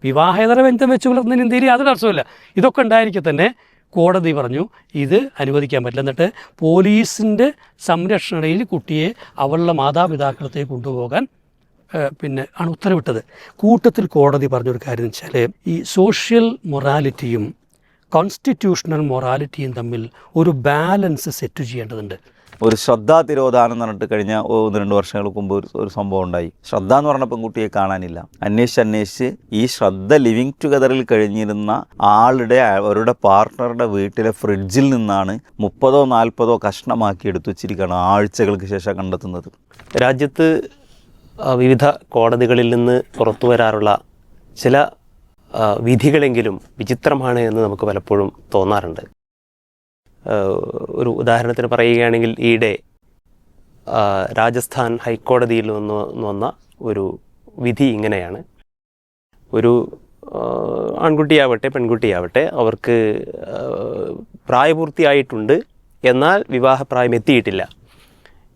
വിവാഹേതര ബന്ധം വെച്ച് പുലർത്തുന്നതിന് ഇന്ത്യയിൽ യാതൊരു അർത്ഥമില്ല. ഇതൊക്കെ ഉണ്ടായിരിക്കെ തന്നെ കോടതി പറഞ്ഞു ഇത് അനുവദിക്കാൻ പറ്റില്ല. എന്നിട്ട് പോലീസിൻ്റെ സംരക്ഷണയിൽ കുട്ടിയെ അവളുടെ മാതാപിതാക്കളത്തെ കൊണ്ടുപോകാൻ ആണ് ഉത്തരവിട്ടത്. കൂട്ടത്തിൽ കോടതി പറഞ്ഞൊരു കാര്യം എന്ന് വെച്ചാൽ ഈ സോഷ്യൽ മൊറാലിറ്റിയും കോൺസ്റ്റിറ്റ്യൂഷണൽ മൊറാലിറ്റിയും തമ്മിൽ ഒരു ബാലൻസ് സെറ്റ് ചെയ്യേണ്ടതുണ്ട്. ഒരു ശ്രദ്ധാ തിരോധാനം എന്ന് പറഞ്ഞിട്ട് കഴിഞ്ഞ 1-2 വർഷങ്ങൾക്ക് മുമ്പ് ഒരു സംഭവം ഉണ്ടായി. ശ്രദ്ധ എന്ന് പറഞ്ഞ പെൺകുട്ടിയെ കാണാനില്ല. അന്വേഷിച്ച് ഈ ശ്രദ്ധ ലിവിങ് ടുഗദറിൽ കഴിഞ്ഞിരുന്ന അവരുടെ പാർട്ട്ണറുടെ വീട്ടിലെ ഫ്രിഡ്ജിൽ നിന്നാണ് 30-40 കഷ്ണമാക്കി എടുത്തു വെച്ചിരിക്കുകയാണ് ആഴ്ചകൾക്ക് ശേഷം കണ്ടെത്തുന്നത്. രാജ്യത്ത് വിവിധ കോടതികളിൽ നിന്ന് പുറത്തു വരാറുള്ള ചില വിധികളെങ്കിലും വിചിത്രമാണ് എന്ന് നമുക്ക് പലപ്പോഴും തോന്നാറുണ്ട്. ഒരു ഉദാഹരണത്തിന് പറയുകയാണെങ്കിൽ ഈയിടെ രാജസ്ഥാൻ ഹൈക്കോടതിയിൽ വന്ന ഒരു വിധി ഇങ്ങനെയാണ്. ഒരു ആൺകുട്ടിയാവട്ടെ പെൺകുട്ടിയാവട്ടെ അവർക്ക് പ്രായപൂർത്തിയായിട്ടുണ്ട്, എന്നാൽ വിവാഹപ്രായം എത്തിയിട്ടില്ല.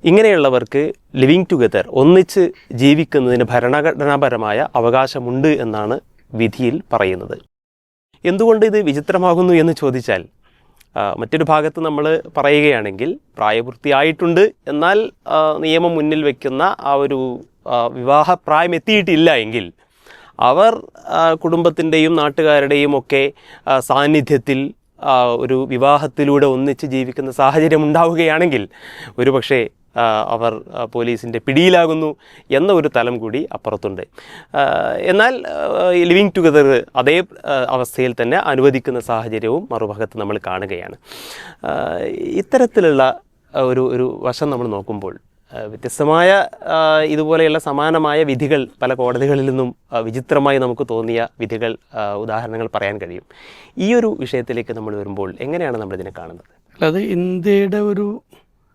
ഇങ്ങനെയുള്ളവർക്ക് ലിവിങ് ടുഗദർ ഒന്നിച്ച് ജീവിക്കുന്നതിന് ഭരണഘടനാപരമായ അവകാശമുണ്ട് എന്നാണ് വിധിയിൽ പറയുന്നത്. എന്തുകൊണ്ട് ഇത് വിചിത്രമാകുന്നു എന്ന് ചോദിച്ചാൽ, മറ്റൊരു ഭാഗത്ത് നമ്മൾ പറയുകയാണെങ്കിൽ പ്രായപൂർത്തിയായിട്ടുണ്ട്, എന്നാൽ നിയമം മുന്നിൽ വയ്ക്കുന്ന ആ ഒരു വിവാഹപ്രായം എത്തിയിട്ടില്ല എങ്കിൽ അവർ കുടുംബത്തിൻ്റെയും നാട്ടുകാരുടെയും ഒക്കെ സാന്നിധ്യത്തിൽ ഒരു വിവാഹത്തിലൂടെ ഒന്നിച്ച് ജീവിക്കുന്ന സാഹചര്യം ഉണ്ടാവുകയാണെങ്കിൽ ഒരുപക്ഷെ അവർ പോലീസിൻ്റെ പിടിയിലാകുന്നു എന്ന ഒരു തലം കൂടി അപ്പുറത്തുണ്ട്. എന്നാൽ ലിവിങ് ടുഗദർ അതേ അവസ്ഥയിൽ തന്നെ അനുവദിക്കുന്ന സാഹചര്യവും മറുഭാഗത്ത് നമ്മൾ കാണുകയാണ്. ഇത്തരത്തിലുള്ള ഒരു വശം നമ്മൾ നോക്കുമ്പോൾ വ്യത്യസ്തമായ ഇതുപോലെയുള്ള സമാനമായ വിധികൾ പല കോടതികളിൽ നിന്നും വിചിത്രമായി നമുക്ക് തോന്നിയ വിധികൾ ഉദാഹരണങ്ങൾ പറയാൻ കഴിയും. ഈ ഒരു വിഷയത്തിലേക്ക് നമ്മൾ വരുമ്പോൾ എങ്ങനെയാണ് നമ്മളിതിനെ കാണുന്നത്? അല്ലാതെ ഇന്ത്യയുടെ ഒരു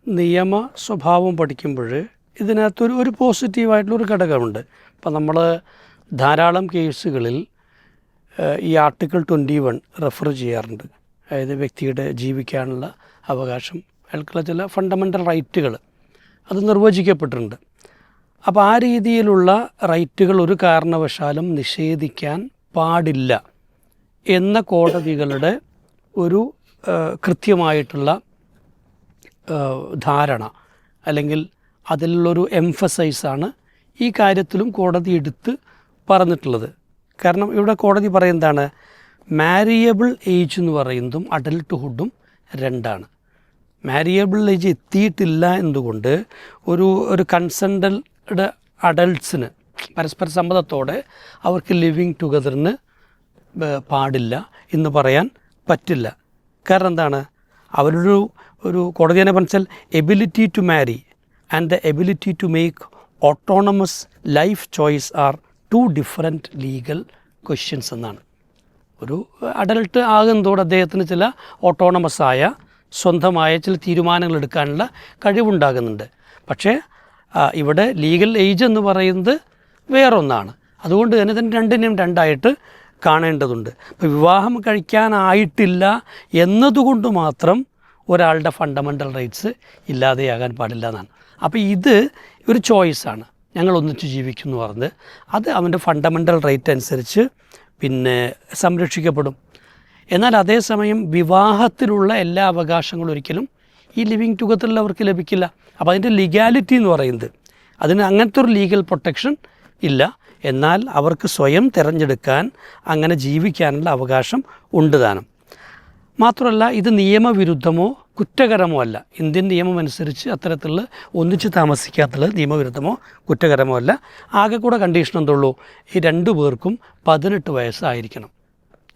നിയമ സ്വഭാവം പഠിക്കുമ്പോൾ ഇതിനകത്തൊരു പോസിറ്റീവായിട്ടുള്ളൊരു ഘടകമുണ്ട്. ഇപ്പം നമ്മൾ ധാരാളം കേസുകളിൽ ഈ ആർട്ടിക്കിൾ 21 റെഫർ ചെയ്യാറുണ്ട്. അതായത് വ്യക്തിയുടെ ജീവിക്കാനുള്ള അവകാശം, അയാൾക്കുള്ള ചില ഫണ്ടമെൻ്റൽ റൈറ്റുകൾ അത് നിർവചിക്കപ്പെട്ടിട്ടുണ്ട്. അപ്പോൾ ആ രീതിയിലുള്ള റൈറ്റുകൾ ഒരു കാരണവശാലും നിഷേധിക്കാൻ പാടില്ല എന്ന കോടതികളുടെ ഒരു കൃത്യമായിട്ടുള്ള ധാരണ അല്ലെങ്കിൽ അതിലുള്ളൊരു എംഫസൈസാണ് ഈ കാര്യത്തിലും കോടതി എടുത്ത് പറഞ്ഞിട്ടുള്ളത്. കാരണം ഇവിടെ കോടതി പറയുന്നതാണ്, മാരിയബിൾ ഏജ് എന്ന് പറയുന്നതും അഡൽട്ട്ഹുഡും രണ്ടാണ്. മാരിയബിൾ ഏജ് എത്തിയിട്ടില്ല എന്നുകൊണ്ട് ഒരു കൺസെൻറ്റഡ് അഡൾട്ട്സിന് പരസ്പര സമ്മതത്തോടെ അവർക്ക് ലിവിങ് ടുഗദറിന് പാടില്ല എന്ന് പറയാൻ പറ്റില്ല. കാരണം എന്താണ്, ഒരു കോടതി തന്നെ പറഞ്ഞാൽ ability to marry and the ability to make autonomous life choice are 2 different legal questions എന്നാണ്. ഒരു അഡൽട്ട് ആകുന്നതോടെ അദ്ദേഹത്തിന് ചില ഓട്ടോണമസായ സ്വന്തമായ ചില തീരുമാനങ്ങൾ എടുക്കാനുള്ള കഴിവുണ്ടാകുന്നുണ്ട്. പക്ഷേ ഇവിടെ ലീഗൽ ഏജ് എന്ന് പറയുന്നത് വേറൊന്നാണ്. അതുകൊണ്ട് തന്നെ ഇതിന് രണ്ടിനെയും രണ്ടായിട്ട് കാണേണ്ടതുണ്ട്. ഇപ്പോൾ വിവാഹം കഴിക്കാനായിട്ടില്ല എന്നതുകൊണ്ട് മാത്രം ഒരാളുടെ ഫണ്ടമെൻ്റൽ റൈറ്റ്സ് ഇല്ലാതെയാകാൻ പാടില്ല എന്നാണ്. അപ്പോൾ ഇത് ഒരു ചോയ്സാണ്. ഞങ്ങൾ ഒന്നിച്ച് ജീവിക്കുന്നു പറഞ്ഞത് അത് അവൻ്റെ ഫണ്ടമെൻ്റൽ റൈറ്റ് അനുസരിച്ച് സംരക്ഷിക്കപ്പെടും. എന്നാൽ അതേസമയം വിവാഹത്തിലുള്ള എല്ലാ അവകാശങ്ങളും ഒരിക്കലും ഈ ലിവിങ് ടുഗദറിൽ അവർക്ക് ലഭിക്കില്ല. അപ്പോൾ അതിൻ്റെ ലീഗാലിറ്റി എന്ന് പറയുന്നത് അതിന് അങ്ങനത്തെ ഒരു ലീഗൽ പ്രൊട്ടക്ഷൻ ഇല്ല. എന്നാൽ അവർക്ക് സ്വയം തിരഞ്ഞെടുക്കാൻ അങ്ങനെ ജീവിക്കാനുള്ള അവകാശം ഉണ്ട് താനും. മാത്രമല്ല ഇത് നിയമവിരുദ്ധമോ കുറ്റകരമോ അല്ല. ഇന്ത്യൻ നിയമം അനുസരിച്ച് അത്തരത്തിലുള്ള ഒന്നിച്ച് താമസിക്കാത്തുള്ളത് നിയമവിരുദ്ധമോ കുറ്റകരമോ അല്ല. ആകെ കൂടെ കണ്ടീഷൻ എന്തുള്ളൂ, ഈ 2 പേർക്കും 18 വയസ്സായിരിക്കണം.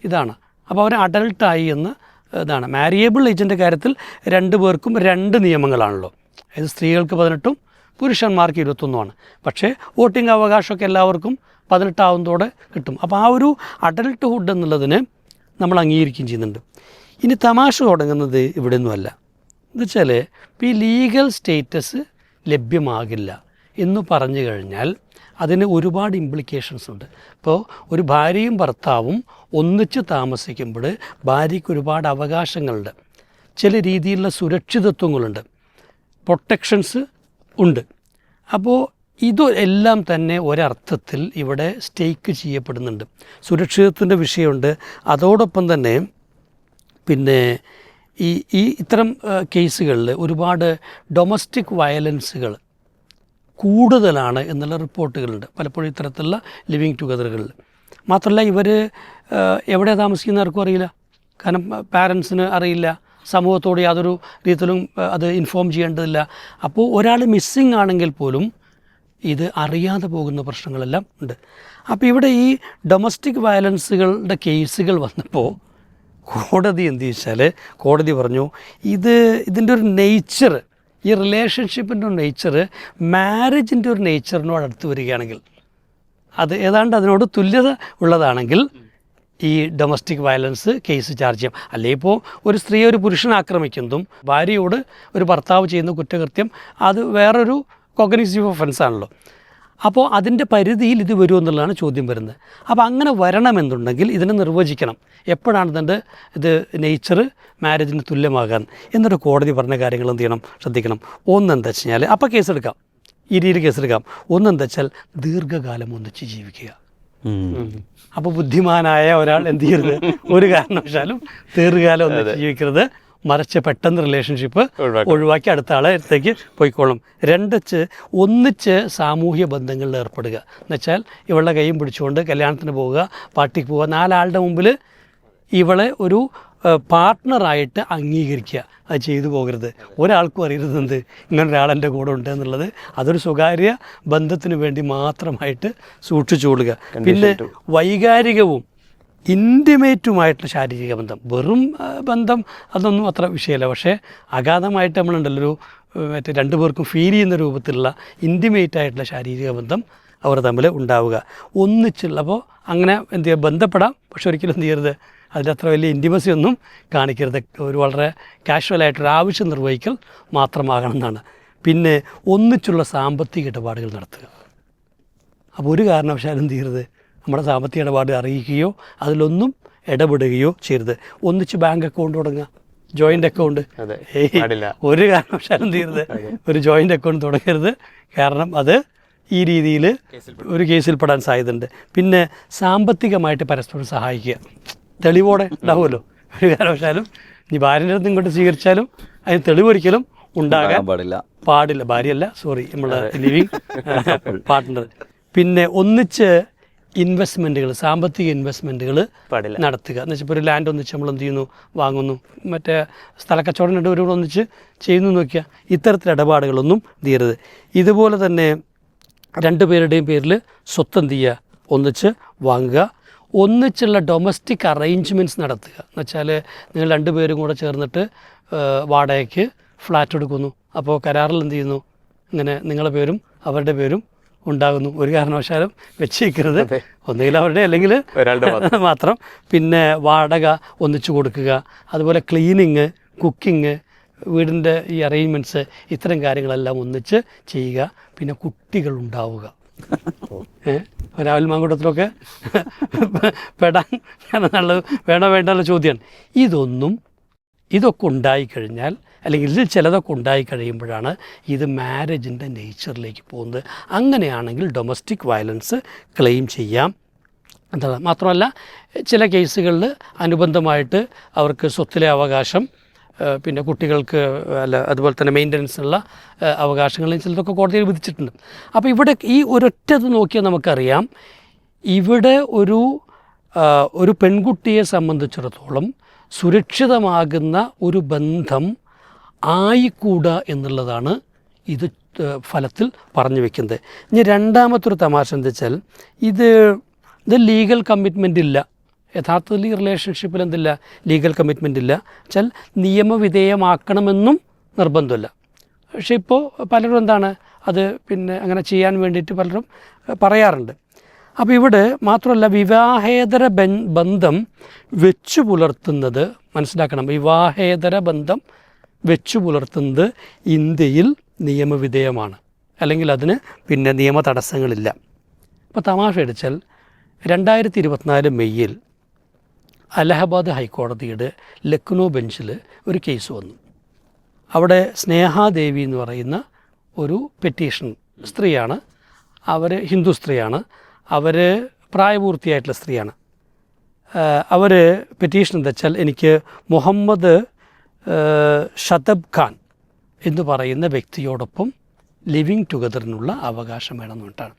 ഇതാണ്. അപ്പോൾ അവർ അഡൾട്ടായി എന്ന് ഇതാണ്. മാരിയബിൾ ഏജിൻ്റെ കാര്യത്തിൽ 2 പേർക്കും 2 നിയമങ്ങളാണല്ലോ. അതായത് സ്ത്രീകൾക്ക് 18ഉം പുരുഷന്മാർക്ക് 21ഉമാണ്. പക്ഷേ വോട്ടിംഗ് അവകാശമൊക്കെ എല്ലാവർക്കും 18 ആവുന്നതോടെ കിട്ടും. അപ്പോൾ ആ ഒരു അഡൾട്ട്ഹുഡ് എന്നുള്ളതിന് നമ്മൾ അംഗീകരിക്കുകയും ചെയ്യുന്നുണ്ട്. ഇനി തമാശ തുടങ്ങുന്നത് ഇവിടെ ഒന്നുമല്ല. എന്നുവെച്ചാൽ ഇപ്പോൾ ഈ ലീഗൽ സ്റ്റേറ്റസ് ലഭ്യമാകില്ല എന്ന് പറഞ്ഞു കഴിഞ്ഞാൽ അതിന് ഒരുപാട് ഇംപ്ലിക്കേഷൻസ് ഉണ്ട്. ഇപ്പോൾ ഒരു ഭാര്യയും ഭർത്താവും ഒന്നിച്ച് താമസിക്കുമ്പോൾ ഭാര്യയ്ക്ക് ഒരുപാട് അവകാശങ്ങളുണ്ട്, ചില രീതിയിലുള്ള സുരക്ഷിതത്വങ്ങളുണ്ട്, പ്രൊട്ടക്ഷൻസ് ഉണ്ട്. അപ്പോൾ ഇത് എല്ലാം തന്നെ ഒരർത്ഥത്തിൽ ഇവിടെ സ്റ്റേക്ക് ചെയ്യപ്പെടുന്നുണ്ട്. സുരക്ഷിതത്വത്തിൻ്റെ വിഷയമുണ്ട്. അതോടൊപ്പം തന്നെ പിന്നെ ഈ ഇത്തരം കേസുകളിൽ ഒരുപാട് ഡൊമസ്റ്റിക് വയലൻസുകൾ കൂടുതലാണ് എന്നുള്ള റിപ്പോർട്ടുകളുണ്ട് പലപ്പോഴും ഇത്തരത്തിലുള്ള ലിവിങ് ടുഗദറുകളിൽ. മാത്രമല്ല ഇവർ എവിടെ താമസിക്കുന്നവർക്കും അറിയില്ല, കാരണം പാരൻസിന് അറിയില്ല, സമൂഹത്തോട് യാതൊരു രീതിയിലും അത് ഇൻഫോം ചെയ്യേണ്ടതില്ല. അപ്പോൾ ഒരാൾ മിസ്സിങ് ആണെങ്കിൽ പോലും ഇത് അറിയാതെ പോകുന്ന പ്രശ്നങ്ങളെല്ലാം ഉണ്ട്. അപ്പോൾ ഇവിടെ ഈ ഡൊമസ്റ്റിക് വയലൻസുകളുടെ കേസുകൾ വന്നപ്പോൾ കോടതി എന്ത് വെച്ചാൽ കോടതി പറഞ്ഞു ഇതിൻ്റെ ഒരു നേച്ചർ, ഈ റിലേഷൻഷിപ്പിൻ്റെ ഒരു നേച്ചർ മാരേജിൻ്റെ ഒരു നേച്ചറിനോട് അടുത്ത് വരികയാണെങ്കിൽ, അത് ഏതാണ്ട് അതിനോട് തുല്യത ഉള്ളതാണെങ്കിൽ ഈ ഡൊമസ്റ്റിക് വയലൻസ് കേസ് ചാർജ് ചെയ്യാം. അല്ലെങ്കിൽ ഇപ്പോൾ ഒരു സ്ത്രീയെ ഒരു പുരുഷൻ ആക്രമിക്കുന്നതും ഭാര്യയോട് ഒരു ഭർത്താവ് ചെയ്യുന്ന കുറ്റകൃത്യം അത് വേറൊരു കോഗ്നിറ്റീവ് ഒഫൻസ് ആണല്ലോ. അപ്പോൾ അതിൻ്റെ പരിധിയിൽ ഇത് വരുമോ എന്നുള്ളതാണ് ചോദ്യം വരുന്നത്. അപ്പോൾ അങ്ങനെ വരണമെന്നുണ്ടെങ്കിൽ ഇതിനെ നിർവചിക്കണം, എപ്പോഴാണ് ഇതിൻ്റെ ഇത് നേച്ചർ മാരേജിന് തുല്യമാകാൻ എന്നൊരു കോടതി പറഞ്ഞ കാര്യങ്ങൾ എന്ത് ചെയ്യണം, ശ്രദ്ധിക്കണം. ഒന്നെന്താ വെച്ച് കഴിഞ്ഞാൽ അപ്പോൾ കേസെടുക്കാം, ഈ രീതിയിൽ കേസെടുക്കാം. ഒന്നെന്താ വെച്ചാൽ ദീർഘകാലം ഒന്നിച്ച് ജീവിക്കുക. അപ്പോൾ ബുദ്ധിമാനായ ഒരാൾ എന്ത് ചെയ്യരുത്, ഒരു കാരണവശാലും ദീർഘകാലം ഒന്നിച്ച് ജീവിക്കരുത്, മറിച്ച് പെട്ടെന്ന് റിലേഷൻഷിപ്പ് ഒഴിവാക്കി അടുത്ത ആളെ അടുത്തേക്ക് പോയിക്കോളും. ഒന്നിച്ച് സാമൂഹ്യ ബന്ധങ്ങളിൽ ഏർപ്പെടുക എന്നുവെച്ചാൽ ഇവളുടെ കൈയും പിടിച്ചുകൊണ്ട് കല്യാണത്തിന് പോവുക, പാർട്ടിക്ക് പോവുക, 4 ആളുടെ മുമ്പിൽ ഇവളെ ഒരു പാർട്ട്ണറായിട്ട് അംഗീകരിക്കുക. അത് ചെയ്തു പോകരുത്. ഒരാൾക്കും അറിയരുത് എന്ത് ഇങ്ങനൊരാൾ എൻ്റെ കൂടെ ഉണ്ട് എന്നുള്ളത്. അതൊരു സ്വകാര്യ ബന്ധത്തിന് വേണ്ടി മാത്രമായിട്ട് സൂക്ഷിച്ചുകൊള്ളുക. പിന്നെ വൈകാരികവും ഇൻറ്റിമേറ്റുമായിട്ടുള്ള ശാരീരിക ബന്ധം, വെറും ബന്ധം അതൊന്നും അത്ര വിഷയമല്ല. പക്ഷേ അഗാധമായിട്ട് നമ്മളുണ്ടല്ലോ മറ്റേ 2 പേർക്കും ഫീൽ ചെയ്യുന്ന രൂപത്തിലുള്ള ഇൻറ്റിമേറ്റായിട്ടുള്ള ശാരീരിക ബന്ധം അവർ തമ്മിൽ ഉണ്ടാവുക. ഒന്നിച്ചുള്ളപ്പോൾ അങ്ങനെ എന്ത് ചെയ്യുക, ബന്ധപ്പെടാം, പക്ഷെ ഒരിക്കലും എന്ത് ചെയ്യരുത്, അതിൻ്റെ അത്ര വലിയ ഇൻറ്റിമസി ഒന്നും കാണിക്കരുത്. ഒരു വളരെ കാഷ്വലായിട്ടൊരു ആവശ്യം നിർവഹിക്കൽ മാത്രമാകണം എന്നാണ്. പിന്നെ ഒന്നിച്ചുള്ള സാമ്പത്തിക ഇടപാടുകൾ നടത്തുക. അപ്പോൾ ഒരു കാരണവശാലും എന്ത് ചെയ്യരുത്, നമ്മുടെ സാമ്പത്തിക ഇടപാട് അറിയിക്കുകയോ അതിലൊന്നും ഇടപെടുകയോ ചെയ്യരുത്. ഒന്നിച്ച് ബാങ്ക് അക്കൗണ്ട് തുടങ്ങുക, ജോയിൻ്റ് അക്കൗണ്ട്, ഒരു കാരണവശാലും എന്ത് ചെയ്യരുത്, ഒരു ജോയിൻ്റ് അക്കൗണ്ട് തുടങ്ങരുത്. കാരണം അത് ഈ രീതിയിൽ ഒരു കേസിൽപ്പെടാൻ സാധ്യതയുണ്ട്. പിന്നെ സാമ്പത്തികമായിട്ട് പരസ്പരം സഹായിക്കുക, തെളിവോടെ ഉണ്ടാവുമല്ലോ. ഒരു കാരണവശാലും നീ ഭാര്യൻ്റെ അടുത്ത് ഇങ്ങോട്ട് സ്വീകരിച്ചാലും അതിന് തെളിവൊരിക്കലും ഉണ്ടാകാൻ പാടില്ല. ഭാര്യയല്ല, സോറി, നമ്മളെ ലിവിങ് പാർട്ട്ണർ. പിന്നെ ഒന്നിച്ച് ഇൻവെസ്റ്റ്മെൻറ്റുകൾ, സാമ്പത്തിക ഇൻവെസ്റ്റ്മെൻറ്റുകൾ നടത്തുക എന്ന് വെച്ചാൽ ഇപ്പോൾ ഒരു ലാൻഡ് ഒന്നിച്ച് നമ്മൾ എന്ത് ചെയ്യുന്നു, വാങ്ങുന്നു, മറ്റേ സ്ഥലക്കച്ചവടം രണ്ടുപേരും കൂടെ ഒന്നിച്ച് ചെയ്യുന്നു നോക്കിയ ഇത്തരത്തിൽ ഇടപാടുകളൊന്നും ചെയ്യരുത്. ഇതുപോലെ തന്നെ 2 പേരുടെയും പേരിൽ സ്വത്ത് എന്ത് ചെയ്യുക, ഒന്നിച്ച് വാങ്ങുക. ഒന്നിച്ചുള്ള ഡൊമസ്റ്റിക് അറേഞ്ച്മെൻറ്റ്സ് നടത്തുക എന്ന് വെച്ചാൽ നിങ്ങൾ 2 പേരും കൂടെ ചേർന്നിട്ട് വാടകയ്ക്ക് ഫ്ലാറ്റ് എടുക്കുന്നു. അപ്പോൾ കരാറിൽ എന്ത് ചെയ്യുന്നു, ഇങ്ങനെ നിങ്ങളുടെ പേരും അവരുടെ പേരും ഉണ്ടാകുന്നു. ഒരു കാരണവശാലും വെച്ചേക്കരുത്, ഒന്നുകിൽ അവരുടെ അല്ലെങ്കിൽ ഒരാളുടെ മാത്രം. പിന്നെ വാടക ഒന്നിച്ചു കൊടുക്കുക, അതുപോലെ ക്ലീനിങ്, കുക്കിങ്, വീടിൻ്റെ ഈ അറേഞ്ച്മെൻറ്റ്സ്, ഇത്തരം കാര്യങ്ങളെല്ലാം ഒന്നിച്ച് ചെയ്യുക. പിന്നെ കുട്ടികൾ ഉണ്ടാവുക. രാവിലെ മാങ്കൂട്ടത്തിലൊക്കെ പെടാൻ നല്ലത് വേണോ വേണ്ടല്ലോ ചോദ്യമാണ്. ഇതൊക്കെ ഉണ്ടായിക്കഴിഞ്ഞാൽ, അല്ലെങ്കിൽ ഇതിൽ ചിലതൊക്കെ ഉണ്ടായിക്കഴിയുമ്പോഴാണ് ഇത് മാരേജിൻ്റെ നേച്ചറിലേക്ക് പോകുന്നത്. അങ്ങനെയാണെങ്കിൽ ഡൊമസ്റ്റിക് വയലൻസ് ക്ലെയിം ചെയ്യാം എന്താണ്. മാത്രമല്ല ചില കേസുകളിൽ അനുബന്ധമായിട്ട് അവർക്ക് സ്വത്തിലെ അവകാശം, പിന്നെ കുട്ടികൾക്ക് അതുപോലെ തന്നെ മെയിൻ്റനൻസിനുള്ള അവകാശങ്ങളും ചിലതൊക്കെ കോടതിയിൽ വിധിച്ചിട്ടുണ്ട്. അപ്പോൾ ഇവിടെ ഈ ഒരൊറ്റത് നോക്കിയാൽ നമുക്കറിയാം, ഇവിടെ ഒരു പെൺകുട്ടിയെ സംബന്ധിച്ചിടത്തോളം സുരക്ഷിതമാകുന്ന ഒരു ബന്ധം ആയിക്കൂടാ എന്നുള്ളതാണ് ഇത് ഫലത്തിൽ പറഞ്ഞു വെക്കുന്നത്. ഇനി രണ്ടാമത്തൊരു തമാശ എന്താ വെച്ചാൽ, ഇത് ലീഗൽ കമ്മിറ്റ്മെൻ്റ് ഇല്ല. യഥാർത്ഥത്തിൽ ഈ റിലേഷൻഷിപ്പിൽ എന്തില്ല, ലീഗൽ കമ്മിറ്റ്മെൻ്റ് ഇല്ല വെച്ചാൽ നിയമവിധേയമാക്കണമെന്നും നിർബന്ധമില്ല. പക്ഷേ ഇപ്പോൾ പലരും എന്താണ് അത് പിന്നെ അങ്ങനെ ചെയ്യാൻ വേണ്ടിയിട്ട് പലരും പറയാറുണ്ട്. അപ്പോൾ ഇവിടെ മാത്രമല്ല, വിവാഹേതര ബന്ധം വെച്ചു പുലർത്തുന്നത് മനസ്സിലാക്കണം. വിവാഹേതര ബന്ധം വെച്ചു പുലർത്തുന്നത് ഇന്ത്യയിൽ നിയമവിധേയമാണ്, അല്ലെങ്കിൽ അതിന് പിന്നെ നിയമ തടസ്സങ്ങളില്ല. ഇപ്പോൾ തമാശ അടിച്ചാൽ 2024 മെയ്യിൽ അലഹബാദ് ഹൈക്കോടതിയുടെ ലക്നോ ബെഞ്ചിൽ ഒരു കേസ് വന്നു. അവിടെ സ്നേഹാദേവി എന്ന് പറയുന്ന ഒരു പെറ്റീഷൻ സ്ത്രീയാണ്. അവർ ഹിന്ദു സ്ത്രീയാണ്, അവർ പ്രായപൂർത്തിയായിട്ടുള്ള സ്ത്രീയാണ്. അവർ പെറ്റീഷൻ എന്താ വെച്ചാൽ എനിക്ക് മുഹമ്മദ് ഷതബ് ഖാൻ എന്ന് പറയുന്ന വ്യക്തിയോടൊപ്പം ലിവിങ് ടുഗദറിനുള്ള അവകാശം വേണമെന്ന് പറഞ്ഞിട്ടാണ്.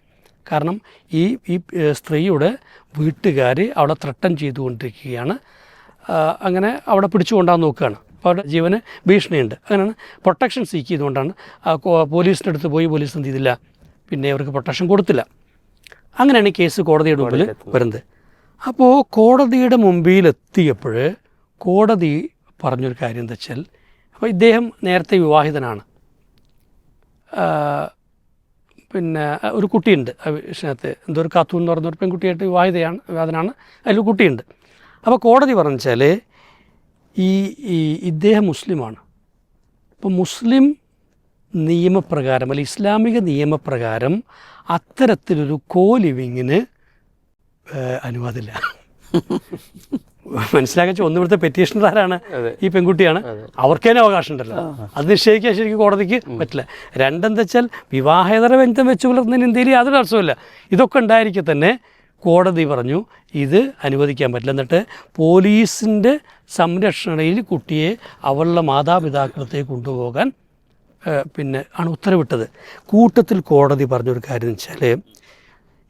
കാരണം ഈ സ്ത്രീയുടെ വീട്ടുകാർ അവളെ ത്രട്ടൻ ചെയ്തുകൊണ്ടിരിക്കുകയാണ്. അങ്ങനെ അവിടെ പിടിച്ചുകൊണ്ടാൻ നോക്കുകയാണ്. അപ്പോൾ അവിടെ ജീവന് ഭീഷണിയുണ്ട്. അങ്ങനെയാണ് പ്രൊട്ടക്ഷൻ സീക്ക് ചെയ്തുകൊണ്ടാണ് പോലീസിൻ്റെ അടുത്ത് പോയി. പോലീസ് എന്ത് ചെയ്തില്ല, പിന്നെ അവർക്ക് പ്രൊട്ടക്ഷൻ കൊടുത്തില്ല. അങ്ങനെയാണ് ഈ കേസ് കോടതിയുടെ മുമ്പിൽ വരുന്നത്. അപ്പോൾ കോടതിയുടെ മുമ്പിലെത്തിയപ്പോൾ കോടതി പറഞ്ഞൊരു കാര്യം എന്താ വെച്ചാൽ, അപ്പോൾ ഇദ്ദേഹം നേരത്തെ വിവാഹിതനാണ്, പിന്നെ ഒരു കുട്ടിയുണ്ട്. വിഷയത്ത് എന്തോ ഒരു കാത്തൂൻ എന്ന് പറഞ്ഞൊരു പെൺകുട്ടിയായിട്ട് വിവാഹിതനാണ്, അതിലൊരു കുട്ടിയുണ്ട്. അപ്പോൾ കോടതി പറഞ്ഞാൽ ഇദ്ദേഹം മുസ്ലിമാണ്. അപ്പോൾ മുസ്ലിം നിയമപ്രകാരം അല്ലെങ്കിൽ ഇസ്ലാമിക നിയമപ്രകാരം അത്തരത്തിലൊരു ലിവിങ്ങിന് അനുവാദമില്ല. മനസ്സിലാക്കാൻ ഒന്ന് ഇവിടുത്തെ പെറ്റീഷണർ ആരാണ്? ഈ പെൺകുട്ടിയാണ്. അവർക്ക് തന്നെ അവകാശം ഉണ്ടല്ലോ, അത് നിശ്ചയിക്കാൻ ശരിക്കും കോടതിക്ക് പറ്റില്ല. രണ്ടെന്താ വെച്ചാൽ വിവാഹേതര ബന്ധം വെച്ച് പുലർത്തുന്നതിന് ഇന്ത്യയിൽ യാതൊരു അർത്ഥമില്ല. ഇതൊക്കെ ഉണ്ടായിരിക്കെ തന്നെ കോടതി പറഞ്ഞു ഇത് അനുവദിക്കാൻ പറ്റില്ല. എന്നിട്ട് പോലീസിൻ്റെ സംരക്ഷണയിൽ കുട്ടിയെ അവളുടെ മാതാപിതാക്കളത്തേക്ക് കൊണ്ടുപോകാൻ പിന്നെ ആണ് ഉത്തരവിട്ടത്. കൂട്ടത്തിൽ കോടതി പറഞ്ഞൊരു കാര്യം എന്ന് വെച്ചാൽ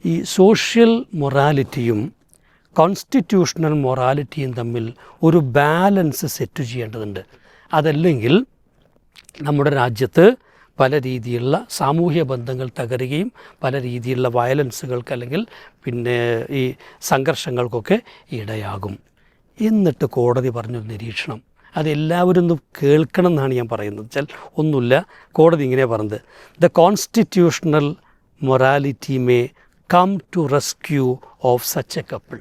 ഈ സോഷ്യൽ മൊറാലിറ്റിയും കോൺസ്റ്റിറ്റ്യൂഷണൽ മൊറാലിറ്റിയും തമ്മിൽ ഒരു ബാലൻസ് സെറ്റ് ചെയ്യേണ്ടതുണ്ട്. അതല്ലെങ്കിൽ നമ്മുടെ രാജ്യത്ത് പല രീതിയിലുള്ള സാമൂഹ്യ ബന്ധങ്ങൾ തകരുകയും പല രീതിയിലുള്ള വയലൻസുകൾക്ക് അല്ലെങ്കിൽ പിന്നെ ഈ സംഘർഷങ്ങൾക്കൊക്കെ ഇടയാകും. എന്നിട്ട് കോടതി പറഞ്ഞൊരു നിരീക്ഷണം, അതെല്ലാവരും ഒന്ന് കേൾക്കണം എന്നാണ് ഞാൻ പറയുന്നത്. വെച്ചാൽ ഒന്നുമില്ല, കോടതി ഇങ്ങനെ പറഞ്ഞത്, the constitutional morality may come to rescue of such a couple.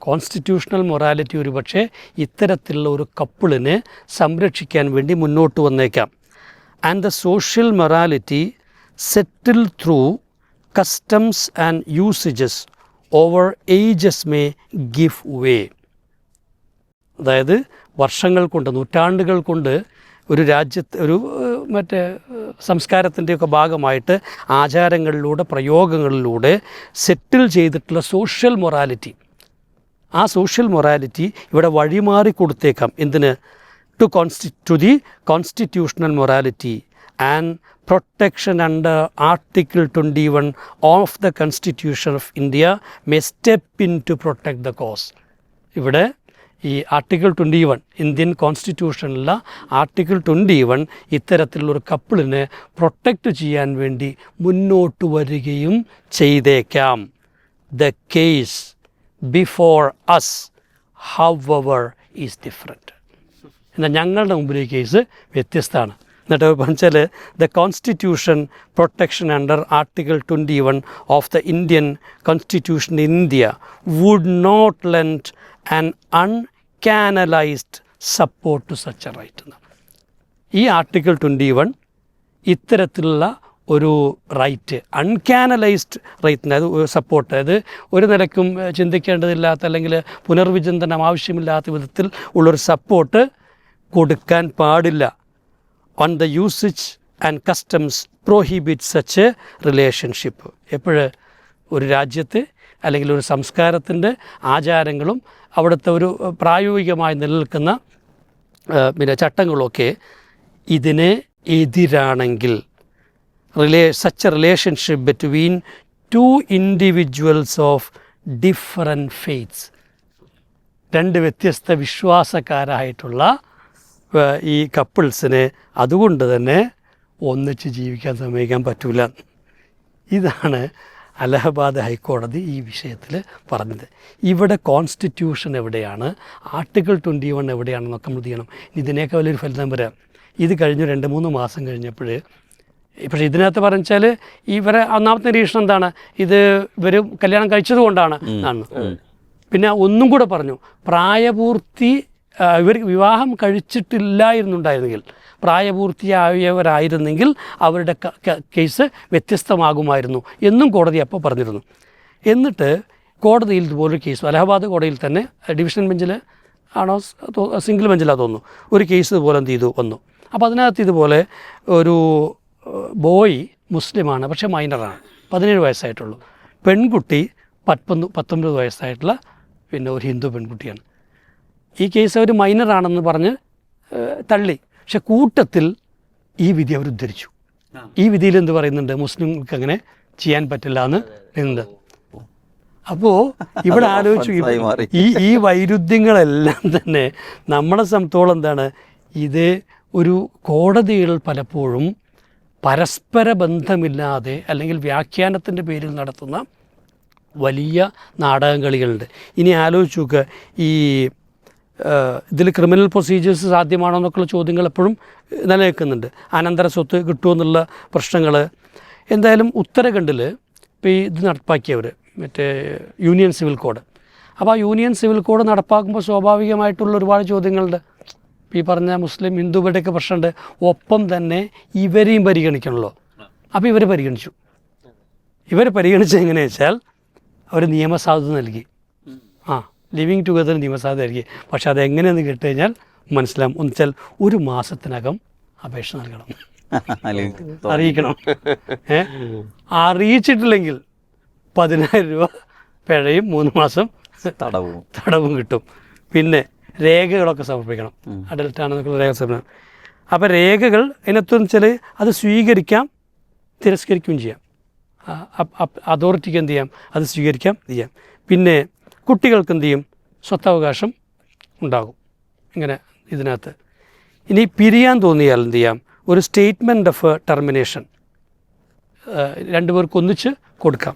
Constitutional morality ഒരു പക്ഷേ ഇത്തരത്തിലുള്ള ഒരു കപ്പിളിനെ സംരക്ഷിക്കാൻ വേണ്ടി മുന്നോട്ട് വന്നേക്കാം. And the social morality settle through customs and usages over ages may give way. അതായത് വർഷങ്ങൾ കൊണ്ട്, നൂറ്റാണ്ടുകൾ കൊണ്ട് ഒരു രാജ്യത്ത് ഒരു മറ്റേ സംസ്കാരത്തിൻ്റെയൊക്കെ ഭാഗമായിട്ട് ആചാരങ്ങളിലൂടെ പ്രയോഗങ്ങളിലൂടെ സെറ്റിൽ ചെയ്തിട്ടുള്ള സോഷ്യൽ മൊറാലിറ്റി, ആ സോഷ്യൽ മൊറാലിറ്റി ഇവിടെ വഴിമാറി കൊടുത്തേക്കാം. എന്തിന്? To the constitutional morality and protection under article 21 of the constitution of India may step in to protect the cause. ഇവിടെ ഈ ആർട്ടിക്കിൾ 21 ഇന്ത്യൻ കോൺസ്റ്റിറ്റ്യൂഷനിലുള്ള ആർട്ടിക്കിൾ 21 ഇത്തരത്തിലുള്ളൊരു കപ്പിളിനെ പ്രൊട്ടക്റ്റ് ചെയ്യാൻ വേണ്ടി മുന്നോട്ട് വരികയും ചെയ്തേക്കാം. The case before us however is different. എന്നാൽ ഞങ്ങളുടെ മുമ്പിൽ ഈ കേസ് വ്യത്യസ്തമാണ്. എന്നിട്ട് പറഞ്ഞാൽ the constitution protection under article 21 of the Indian constitution in India would not lend an uncanalised support to such a right എന്നാണ്. ഈ ആർട്ടിക്കിൾ 21 ഇത്തരത്തിലുള്ള ഒരു റൈറ്റ്, അൺകാനലൈസ്ഡ് റൈറ്റിന് അത് സപ്പോർട്ട്, അതായത് ഒരു നിലയ്ക്കും ചിന്തിക്കേണ്ടതില്ലാത്ത അല്ലെങ്കിൽ പുനർവിചിന്തനം ആവശ്യമില്ലാത്ത വിധത്തിൽ ഉള്ളൊരു സപ്പോർട്ട് കൊടുക്കാൻ പാടില്ല. On the usage and customs prohibit such a relationship. എപ്പോഴ് ഒരു രാജ്യത്ത് അല്ലെങ്കിൽ ഒരു സംസ്കാരത്തിൻ്റെ ആചാരങ്ങളും അവിടുത്തെ ഒരു പ്രായോഗികമായി നിലനിൽക്കുന്ന പിന്നെ ചട്ടങ്ങളൊക്കെ ഇതിന് എതിരാണെങ്കിൽ such a relationship between two individuals of different faiths, രണ്ട് വ്യത്യസ്ത വിശ്വാസക്കാരായിട്ടുള്ള ഈ കപ്പിൾസിനെ അതുകൊണ്ട് തന്നെ ഒന്നിച്ച് ജീവിക്കാൻ സമ്മതിക്കാൻ പറ്റില്ല. ഇതാണ് അലഹബാദ് ഹൈക്കോടതി ഈ വിഷയത്തിൽ പറഞ്ഞത്. ഇവിടെ കോൺസ്റ്റിറ്റ്യൂഷൻ എവിടെയാണ്, ആർട്ടിക്കിൾ 21 എവിടെയാണെന്നൊക്കെ നമ്മൾ ചെയ്യണം. ഇതിനേക്കാൾ വലിയൊരു ഫലിതം വരാം. ഇത് കഴിഞ്ഞ് 2-3 മാസം കഴിഞ്ഞപ്പോൾ പക്ഷേ ഇതിനകത്ത് പറഞ്ഞാൽ ഇവരെ ഒന്നാമത്തെ നിരീക്ഷണം എന്താണ്, ഇവർ കല്യാണം കഴിച്ചത് കൊണ്ടാണ് ആണ്. പിന്നെ ഒന്നും കൂടെ പറഞ്ഞു, പ്രായപൂർത്തി ഇവർ വിവാഹം കഴിച്ചിട്ടില്ലായിരുന്നുണ്ടായിരുന്നെങ്കിൽ, പ്രായപൂർത്തിയായവരായിരുന്നെങ്കിൽ അവരുടെ കേസ് വ്യത്യസ്തമാകുമായിരുന്നു എന്നും കോടതി അപ്പോൾ പറഞ്ഞിരുന്നു. എന്നിട്ട് കോടതിയിൽ ഇതുപോലൊരു കേസ്, അലഹബാദ് കോടതിയിൽ തന്നെ ഡിവിഷൻ ബെഞ്ചിൽ ആണോ സിംഗിൾ ബെഞ്ചിലാ തോന്നുന്നു, ഒരു കേസ് ഇതുപോലെ എന്ത് ചെയ്തു വന്നു. അപ്പോൾ അതിനകത്ത് ഇതുപോലെ ഒരു ബോയ് മുസ്ലിമാണ്, പക്ഷേ മൈനറാണ്, 17 വയസ്സായിട്ടുള്ളൂ. പെൺകുട്ടി 19 വയസ്സായിട്ടുള്ള പിന്നെ ഒരു ഹിന്ദു പെൺകുട്ടിയാണ്. ഈ കേസ് അവർ മൈനറാണെന്ന് പറഞ്ഞ് തള്ളി. പക്ഷെ കൂട്ടത്തിൽ ഈ വിധി അവർ ഉദ്ധരിച്ചു. ഈ വിധിയിൽ എന്ത് പറയുന്നുണ്ട്? മുസ്ലിങ്ങൾക്ക് അങ്ങനെ ചെയ്യാൻ പറ്റില്ല എന്ന് പറയുന്നുണ്ട്. അപ്പോൾ ഇവിടെ ആലോചിച്ചു ഈ വൈരുദ്ധ്യങ്ങളെല്ലാം തന്നെ നമ്മളെ സംബന്ധിച്ചോളം എന്താണ്, ഇത് ഒരു കോടതികൾ പലപ്പോഴും പരസ്പര ബന്ധമില്ലാതെ അല്ലെങ്കിൽ വ്യാഖ്യാനത്തിൻ്റെ പേരിൽ നടത്തുന്ന വലിയ നാടകങ്ങളികളുണ്ട്. ഇനി ആലോചിച്ച് നോക്കുക, ഈ ഇതിൽ ക്രിമിനൽ പ്രൊസീജിയേഴ്സ് സാധ്യമാണോ എന്നൊക്കെയുള്ള ചോദ്യങ്ങൾ എപ്പോഴും നിലനിൽക്കുന്നുണ്ട്. അനന്തര സ്വത്ത് കിട്ടുമെന്നുള്ള പ്രശ്നങ്ങൾ. എന്തായാലും ഉത്തരാഖണ്ഡിൽ ഇപ്പോൾ ഈ ഇത് നടപ്പാക്കിയവർ മറ്റേ യൂണിയൻ സിവിൽ കോഡ്. അപ്പോൾ ആ യൂണിയൻ സിവിൽ കോഡ് നടപ്പാക്കുമ്പോൾ സ്വാഭാവികമായിട്ടുള്ള ഒരുപാട് ചോദ്യങ്ങളുണ്ട്. ഈ പറഞ്ഞ മുസ്ലിം ഹിന്ദുവിൻ്റെയൊക്കെ പ്രശ്നമുണ്ട്. ഒപ്പം തന്നെ ഇവരെയും പരിഗണിക്കണമല്ലോ. അപ്പോൾ ഇവർ പരിഗണിച്ചു. ഇവർ പരിഗണിച്ചത് എങ്ങനെയാണെന്ന് വെച്ചാൽ അവർ നിയമസാധുത നൽകി. ലിവിങ് ടുഗദർ നിയമസാധുത നൽകി. പക്ഷെ അതെങ്ങനെയെന്ന് കേട്ട് കഴിഞ്ഞാൽ മനസ്സിലാവും. ഒന്ന് വെച്ചാൽ 1 മാസത്തിനകം അപേക്ഷ നൽകണം, അറിയിക്കണം. അറിയിച്ചിട്ടില്ലെങ്കിൽ 10,000 രൂപ പിഴയും 3 മാസം തടവും കിട്ടും. പിന്നെ രേഖകളൊക്കെ സമർപ്പിക്കണം. അഡൽട്ടാണെന്നൊക്കെ രേഖ സമർപ്പിക്കണം. അപ്പോൾ രേഖകൾ അതിനകത്തെന്ന് വെച്ചാൽ അത് സ്വീകരിക്കാം, തിരസ്കരിക്കുകയും ചെയ്യാം. അതോറിറ്റിക്ക് എന്ത് ചെയ്യാം, അത് സ്വീകരിക്കാം, ചെയ്യാം. പിന്നെ കുട്ടികൾക്ക് എന്ത് ചെയ്യും, സ്വത്തവകാശം ഉണ്ടാകും ഇങ്ങനെ ഇതിനകത്ത്. ഇനി പിരിയാൻ തോന്നിയാൽ എന്ത് ചെയ്യാം, ഒരു സ്റ്റേറ്റ്മെൻറ്റ് ഓഫ് ടെർമിനേഷൻ 2 പേർക്ക് ഒന്നിച്ച് കൊടുക്കാം.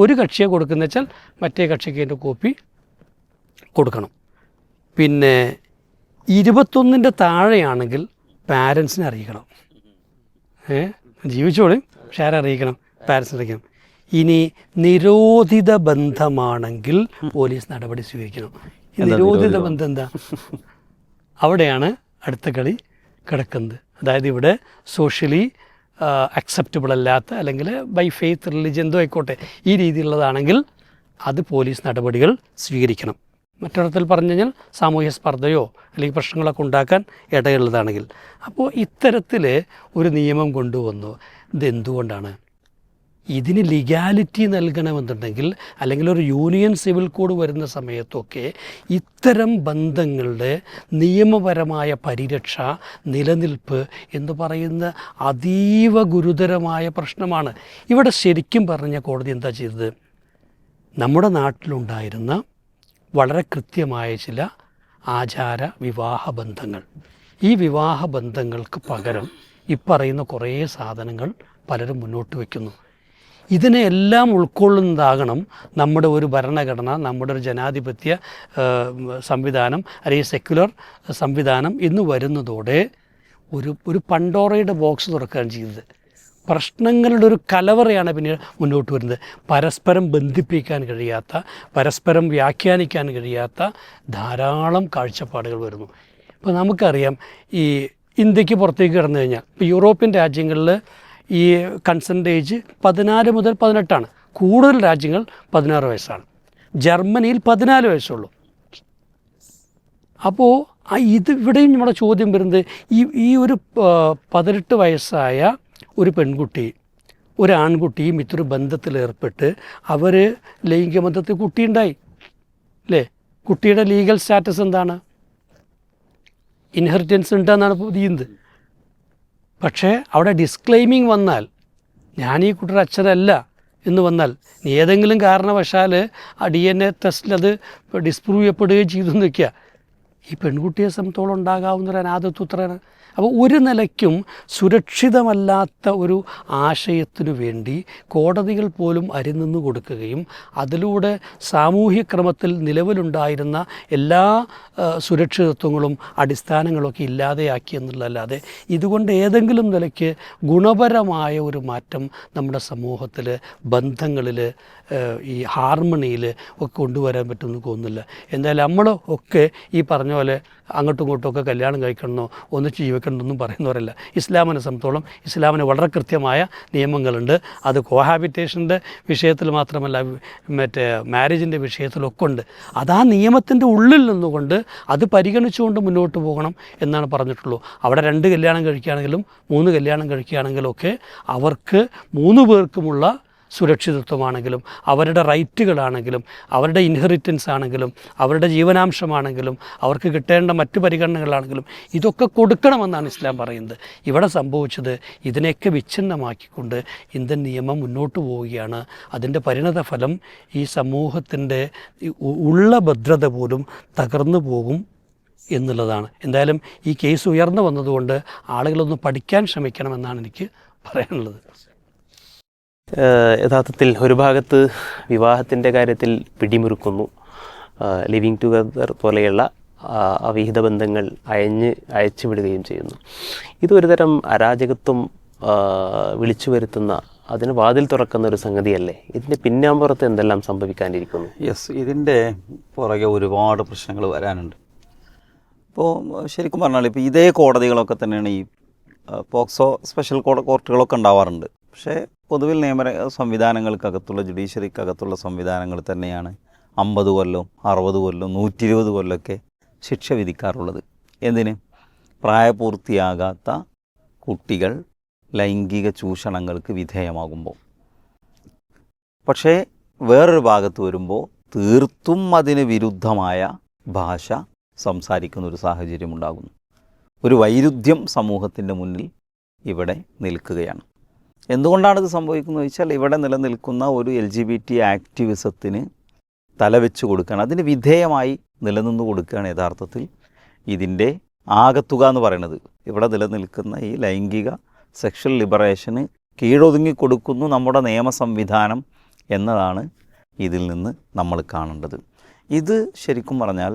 ഒരു കക്ഷിയെ കൊടുക്കുന്ന വെച്ചാൽ മറ്റേ കക്ഷിക്ക് അതിൻ്റെ കോപ്പി കൊടുക്കണം. പിന്നെ 21 താഴെയാണെങ്കിൽ പാരൻസിനെ അറിയിക്കണം. ജീവിച്ചോളും, പക്ഷേ ആരെ അറിയിക്കണം, പാരൻസിനെ അറിയിക്കണം. ഇനി നിരോധിത ബന്ധമാണെങ്കിൽ പോലീസ് നടപടി സ്വീകരിക്കണം. ഈ നിരോധിത ബന്ധം എന്താ? അവിടെയാണ് അടുത്ത കളി കിടക്കുന്നത്. അതായത് ഇവിടെ സോഷ്യലി അക്സെപ്റ്റബിൾ അല്ലാത്ത അല്ലെങ്കിൽ ബൈ ഫെയ്ത്ത് റിലിജൻ എന്തോ ആയിക്കോട്ടെ ഈ രീതിയിലുള്ളതാണെങ്കിൽ അത് പോലീസ് നടപടികൾ സ്വീകരിക്കണം. മറ്റൊരിടത്തിൽ പറഞ്ഞു കഴിഞ്ഞാൽ സാമൂഹ്യ സ്പർദ്ധയോ അല്ലെങ്കിൽ പ്രശ്നങ്ങളൊക്കെ ഉണ്ടാക്കാൻ ഇടയുള്ളതാണെങ്കിൽ. അപ്പോൾ ഇത്തരത്തിൽ ഒരു നിയമം കൊണ്ടുവന്നു. ഇതെന്തുകൊണ്ടാണ്? ഇതിന് ലീഗാലിറ്റി നൽകണമെന്നുണ്ടെങ്കിൽ അല്ലെങ്കിൽ ഒരു യൂണിയൻ സിവിൽ കോഡ് വരുന്ന സമയത്തൊക്കെ ഇത്തരം ബന്ധങ്ങളുടെ നിയമപരമായ പരിരക്ഷ, നിലനിൽപ്പ് എന്ന് പറയുന്ന അതീവ ഗുരുതരമായ പ്രശ്നമാണ്. ഇവിടെ ശരിക്കും പറഞ്ഞ കോടതി എന്താ ചെയ്തത്? നമ്മുടെ നാട്ടിലുണ്ടായിരുന്ന വളരെ കൃത്യമായ ചില ആചാര വിവാഹ ബന്ധങ്ങൾ, ഈ വിവാഹ ബന്ധങ്ങൾക്ക് പകരം പറയുന്ന കുറേ സാധനങ്ങൾ പലരും മുന്നോട്ട് വയ്ക്കുന്നു. ഇതിനെല്ലാം ഉൾക്കൊള്ളുന്നതാകണം നമ്മുടെ ഒരു ഭരണഘടന, നമ്മുടെ ഒരു ജനാധിപത്യ സംവിധാനം അല്ലെങ്കിൽ സെക്യുലർ സംവിധാനം എന്ന് വരുന്നതോടെ ഒരു പണ്ടോറയുടെ ബോക്സ് തുറക്കുകയാണ് ചെയ്തത്. പ്രശ്നങ്ങളുടെ ഒരു കലവറയാണ് പിന്നീട് മുന്നോട്ട് വരുന്നത്. പരസ്പരം ബന്ധിപ്പിക്കാൻ കഴിയാത്ത, പരസ്പരം വ്യാഖ്യാനിക്കാൻ കഴിയാത്ത ധാരാളം കാഴ്ചപ്പാടുകൾ വരുന്നു. ഇപ്പോൾ നമുക്കറിയാം, ഈ ഇന്ത്യക്ക് പുറത്തേക്ക് കടന്നു കഴിഞ്ഞാൽ ഇപ്പോൾ യൂറോപ്യൻ രാജ്യങ്ങളിൽ ഈ കൺസെൻ്റ് ഏജ് 14 മുതൽ 18. കൂടുതൽ രാജ്യങ്ങൾ 16 വയസ്സാണ്. ജർമ്മനിയിൽ 14 വയസ്സുള്ളൂ. അപ്പോൾ ഇവിടെയും നമ്മുടെ ചോദ്യം വരുന്നത് ഈ ഒരു 18 വയസ്സായ ഒരു പെൺകുട്ടി ഒരു ആൺകുട്ടിയും ഇത്തരം ബന്ധത്തിലേർപ്പെട്ട് അവർ ലൈംഗിക ബന്ധത്തിൽ കുട്ടിയുണ്ടായി അല്ലേ? കുട്ടിയുടെ ലീഗൽ സ്റ്റാറ്റസ് എന്താണ്? ഇൻഹെറിറ്റൻസ് ഉണ്ടെന്നാണ് ചെയ്യുന്നത്. പക്ഷേ അവിടെ ഡിസ്ക്ലെയിമിങ് വന്നാൽ, ഞാൻ ഈ കുട്ടിയുടെ അച്ഛനല്ല എന്ന് വന്നാൽ, ഏതെങ്കിലും കാരണവശാൽ ആ DNA ടെസ്റ്റിൽ അത് ഡിസ്പ്രൂവ് ചെയ്യപ്പെടുകയും ചെയ്തു നിൽക്കുക, ഈ പെൺകുട്ടിയെ സംബന്ധിച്ചോളം ഉണ്ടാകാവുന്നൊരു അനാഥത്വത്രയാണ്. അപ്പോൾ ഒരു നിലയ്ക്കും സുരക്ഷിതമല്ലാത്ത ഒരു ആശയത്തിനു വേണ്ടി കോടതികൾ പോലും അരിനിന്നു കൊടുക്കുകയും അതിലൂടെ സാമൂഹ്യക്രമത്തിൽ നിലവിലുണ്ടായിരുന്ന എല്ലാ സുരക്ഷിതത്വങ്ങളും അടിസ്ഥാനങ്ങളൊക്കെ ഇല്ലാതെയാക്കി എന്നുള്ളതല്ലാതെ ഇതുകൊണ്ട് ഏതെങ്കിലും നിലയ്ക്ക് ഗുണപരമായ ഒരു മാറ്റം നമ്മുടെ സമൂഹത്തിൽ, ബന്ധങ്ങളിൽ, ഈ ഹാർമണിയിൽ ഒക്കെ കൊണ്ടുവരാൻ പറ്റുമെന്ന് തോന്നുന്നില്ല. എന്തായാലും നമ്മൾ ഒക്കെ ഈ പറഞ്ഞ പോലെ അങ്ങോട്ടും ഇങ്ങോട്ടും ഒക്കെ കല്യാണം കഴിക്കണമെന്നോ ഒന്നിച്ച് ജീവിക്കണമെന്നൊന്നും പറയുന്നവരല്ല. ഇസ്ലാമിനെ സംബന്ധിച്ചോളം ഇസ്ലാമിന് വളരെ കൃത്യമായ നിയമങ്ങളുണ്ട്. അത് കോഹാബിറ്റേഷൻ്റെ വിഷയത്തിൽ മാത്രമല്ല, മറ്റേ മാരേജിൻ്റെ വിഷയത്തിലൊക്കെ ഉണ്ട്. അത് ആ നിയമത്തിൻ്റെ ഉള്ളിൽ നിന്നുകൊണ്ട് അത് പരിഗണിച്ചുകൊണ്ട് മുന്നോട്ട് പോകണം എന്നാണ് പറഞ്ഞിട്ടുള്ളൂ. അവിടെ 2 കല്യാണം കഴിക്കുകയാണെങ്കിലും 3 കല്യാണം കഴിക്കുകയാണെങ്കിലും ഒക്കെ അവർക്ക് 3 പേർക്കുമുള്ള സുരക്ഷിതത്വമാണെങ്കിലും അവരുടെ റൈറ്റുകളാണെങ്കിലും അവരുടെ ഇൻഹെറിറ്റൻസ് ആണെങ്കിലും അവരുടെ ജീവനാംശമാണെങ്കിലും അവർക്ക് കിട്ടേണ്ട മറ്റു പരിഗണനകളാണെങ്കിലും ഇതൊക്കെ കൊടുക്കണമെന്നാണ് ഇസ്ലാം പറയുന്നത്. ഇവിടെ സംഭവിച്ചത് ഇതിനെയൊക്കെ വിച്ഛിന്നമാക്കിക്കൊണ്ട് ഇന്ത്യൻ നിയമം മുന്നോട്ട് പോവുകയാണ്. അതിൻ്റെ പരിണത ഫലം ഈ സമൂഹത്തിൻ്റെ ഉള്ള ഭദ്രത പോലും തകർന്നു പോകും എന്നുള്ളതാണ്. എന്തായാലും ഈ കേസ് ഉയർന്നു വന്നതുകൊണ്ട് ആളുകളൊന്ന് പഠിക്കാൻ ശ്രമിക്കണമെന്നാണ് എനിക്ക് പറയാനുള്ളത്. യഥാർത്ഥത്തിൽ ഒരു ഭാഗത്ത് വിവാഹത്തിൻ്റെ കാര്യത്തിൽ പിടിമുറുക്കുന്നു, ലിവിങ് ടുഗദർ പോലെയുള്ള അവിഹിത ബന്ധങ്ങൾ അയച്ചു വിടുകയും ചെയ്യുന്നു. ഇതൊരു തരം അരാജകത്വം വിളിച്ചു വരുത്തുന്ന, അതിന് വാതിൽ തുറക്കുന്ന ഒരു സംഗതിയല്ലേ? ഇതിൻ്റെ പിന്നാമ്പുറത്ത് എന്തെല്ലാം സംഭവിക്കാനിരിക്കുന്നു? യെസ്, ഇതിൻ്റെ പുറകെ ഒരുപാട് പ്രശ്നങ്ങൾ വരാനുണ്ട്. ഇപ്പോൾ ശരിക്കും പറഞ്ഞാൽ ഇപ്പോൾ ഇതേ കോടതികളൊക്കെ തന്നെയാണ് ഈ പോക്സോ സ്പെഷ്യൽ കോർട്ടുകളൊക്കെ ഉണ്ടാവാറുണ്ട്. പക്ഷേ പൊതുവിൽ നിയമ സംവിധാനങ്ങൾക്കകത്തുള്ള ജുഡീഷ്യറിക്കകത്തുള്ള സംവിധാനങ്ങൾ തന്നെയാണ് 50 കൊല്ലം 60 കൊല്ലം 120 കൊല്ലമൊക്കെ ശിക്ഷ വിധിക്കാറുള്ളത്. എന്തിന്? പ്രായപൂർത്തിയാകാത്ത കുട്ടികൾ ലൈംഗിക ചൂഷണങ്ങൾക്ക് വിധേയമാകുമ്പോൾ. പക്ഷേ വേറൊരു ഭാഗത്ത് വരുമ്പോൾ തീർത്തും അതിന് വിരുദ്ധമായ ഭാഷ സംസാരിക്കുന്ന ഒരു സാഹചര്യം ഉണ്ടാകുന്നു. ഒരു വൈരുദ്ധ്യം സമൂഹത്തിൻ്റെ മുന്നിൽ ഇവിടെ നിൽക്കുകയാണ്. എന്തുകൊണ്ടാണിത് സംഭവിക്കുന്നത് വെച്ചാൽ ഇവിടെ നിലനിൽക്കുന്ന ഒരു LGBT ആക്ടിവിസത്തിന് തലവെച്ച് കൊടുക്കുകയാണ്, അതിന് വിധേയമായി നിലനിന്ന് കൊടുക്കുകയാണ് യഥാർത്ഥത്തിൽ ഇതിൻ്റെ ആകത്തുക എന്ന് പറയുന്നത്. ഇവിടെ നിലനിൽക്കുന്ന ഈ ലൈംഗിക സെക്ഷൽ ലിബറേഷന് കീഴൊതുങ്ങി കൊടുക്കുന്നു നമ്മുടെ നിയമ സംവിധാനം എന്നതാണ് ഇതിൽ നിന്ന് നമ്മൾ കാണേണ്ടത്. ഇത് ശരിക്കും പറഞ്ഞാൽ